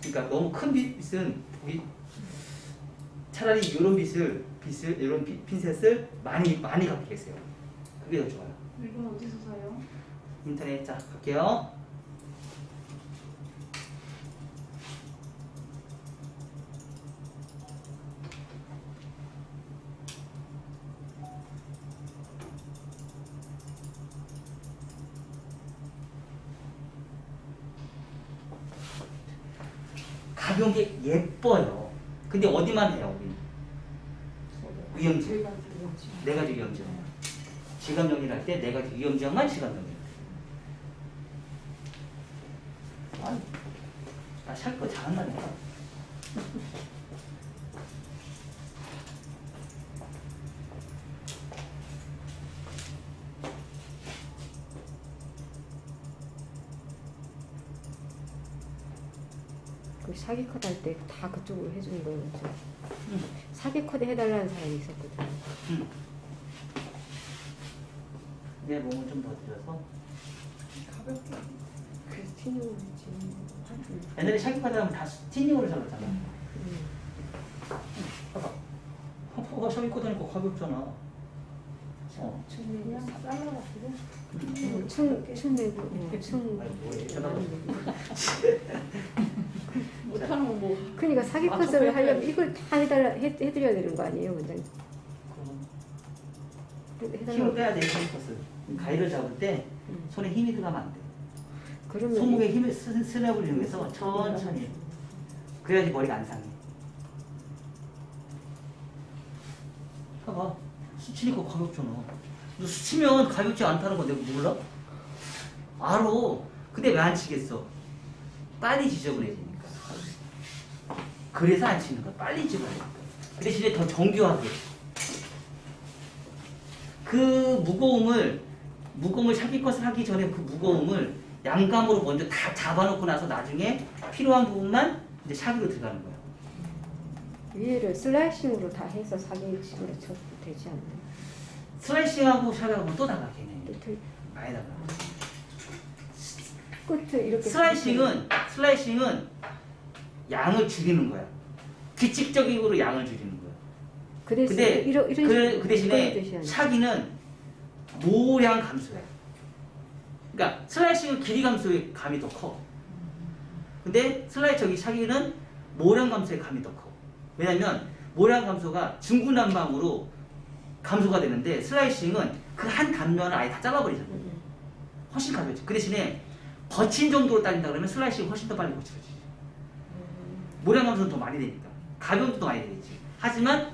그러니까 너무 큰 빗은 차라리 이런 빗을 이런 핀셋을 많이 갖게 계세요. 그게 더 좋아요. 이건 어디서 사요? 인터넷. 자, 갈게요. 가벼운 게 예뻐요. 근데 어디만 해요, 우리? 위험지. 네 가지 위험지. 질감 정리를 할 때 네 가지 위험지만 질감 정리. 살 거 잘한다니까. 그 사기 컷 할 때 다 그쪽으로 해주는 거였죠. 사기 컷 해달라는 사람이 있었거든. 내 몸을 좀 더 들여서. 가볍게. 그래서 튀는 거지. 옛날에 샤기카드 하면 다 스티닝으로 잘랐잖아. 봐봐. 봐봐, 샤기카드 하니까 가볍잖아. 그냥 잘라가지고. 층 내고 층. 아니, 뭐해, 전화가. 못하는 건 뭐. 그러니까 사기 컷을 하려면 이걸 다 해드려야 되는 거 아니에요, 원장님? 힘을 해달라고. 빼야 돼, 샤기카드. 가위를 잡을 때 손에 힘이 들어가면 안 돼. 그러면 손목에 힘을 스냅을 이용해서 천천히. 그래야지 머리가 안 상해. 봐봐. 스치니까 가볍잖아. 너 스치면 가볍지 않다는 거 내가 몰라? 알아. 근데 왜 안 치겠어? 빨리 지저분해지니까. 그래서 안 치는 거야. 빨리 지저분해지니까. 그 대신에 더 정교하게. 그 무거움을 샤기 컷을 하기 전에 그 무거움을 양감으로 먼저 다 잡아놓고 나서 나중에 필요한 부분만 이제 샤기로 들어가는 거야. 위에를 슬라이싱으로 다 해서 사기식으로 쳐도 되지 않나요? 슬라이싱하고 샤기하고 또 나가 걔네. 끝을 많이 나가. 끝을 이렇게 슬라이싱은 양을 줄이는 거야. 규칙적으로 양을 줄이는 거야. 근데 이런 그 대신에 샤기는 모량 감소야. 그러니까 슬라이싱은 길이 감소의 감이 더 커. 근데 샤기는 모량 감소의 감이 더 커. 왜냐면 모량 감소가 중구난방으로 감소가 되는데 슬라이싱은 그 한 단면을 아예 다 잘라버리잖아. 훨씬 가볍지. 그 대신에 거친 정도로 따진다 그러면 슬라이싱이 훨씬 더 빨리 거칠어지지. 모량 감소는 더 많이 되니까. 가벼움도 더 많이 되겠지. 하지만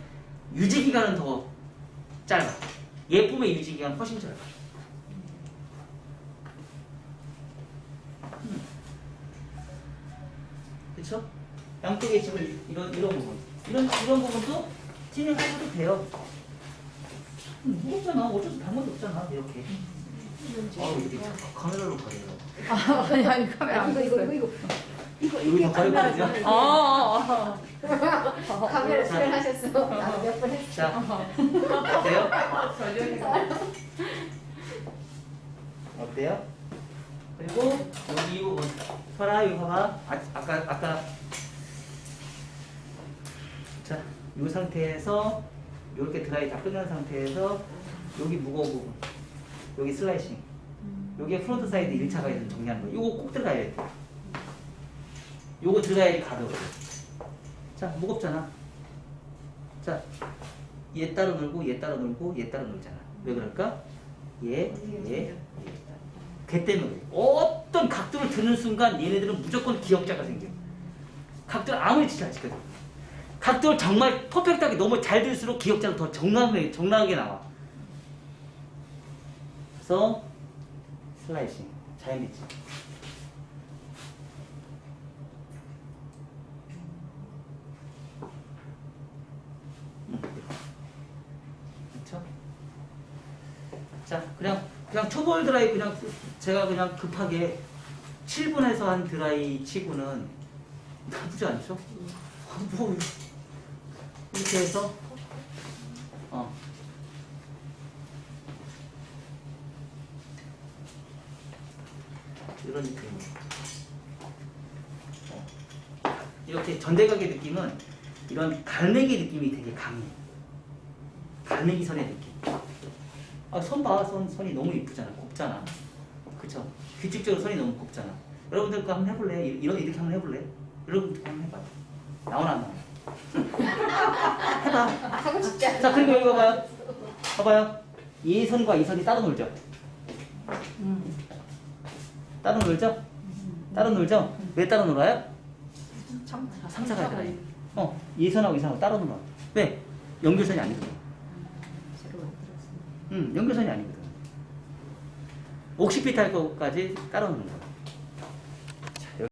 유지기간은 더 짧아. 예쁨의 유지기간은 훨씬 짧아. 그렇죠? 양쪽에 지금 이런 부분, 이런 부분도 진행하셔도 돼요. 무겁잖아. 어쩔 수 방법이 없잖아. 이렇게. 이렇게 카메라로 가려요. 아니 카메라 안 이거 여기 더 가려거든요. 카메라 출연하셨어. 나도 몇 번 했어. 자, 어때요? 어때요? 그리고 여기 이 부분. 설아, 여기 봐봐. 아까. 자, 이 상태에서 이렇게 드라이 다 끝난 상태에서 여기 무거운 부분. 여기 슬라이싱. 여기에 프론트 사이드 1차가 있는 정리하는 거. 요거 꼭 들어가야 돼. 요거 들어가야지 가벼워요. 자, 무겁잖아. 자, 얘 따로 놀고, 얘 따로 놀고, 얘 따로 놀잖아. 왜 그럴까? 얘. 걔 때문에. 어떤 각도를 드는 순간 얘네들은 무조건 기억자가 생겨. 각도를 아무리 진짜 안 지켜도. 각도를 정말 퍼펙트하게 너무 잘 들수록 기억자는 더 적나하게 나와. 그래서 슬라이싱. 잘 믿지. 그렇죠? 자, 그냥 초볼 드라이 그냥 제가 그냥 급하게 7분에서 한 드라이 치고는 나쁘지 않죠? 뭐 이렇게 해서 이런 느낌으로 이렇게 전대각의 느낌은 이런 갈매기 느낌이 되게 강해. 갈매기 선의 느낌. 선 봐. 선이 너무 이쁘잖아. 곱잖아. 그쵸? 규칙적으로 선이 너무 곱잖아. 여러분들 거 한번 해볼래? 이렇게 한번 해볼래? 여러분들 거 한번 해봐. 나오나 안 나오나? 해봐. 하고 싶지 않아. 자, 그리고 여기 봐봐요. 봐봐요. 이 선과 이 선이 따로 놀죠? 따로 놀죠? 따로 놀죠? 왜 따로 놀아요? 3차가 있잖아요. 이 선하고 이 선하고 따로 놀아. 왜? 연결선이 아니거든. 새로 만들었어. 연결선이 아니거든. 옥시피트 할 것까지 따로 노는 거야.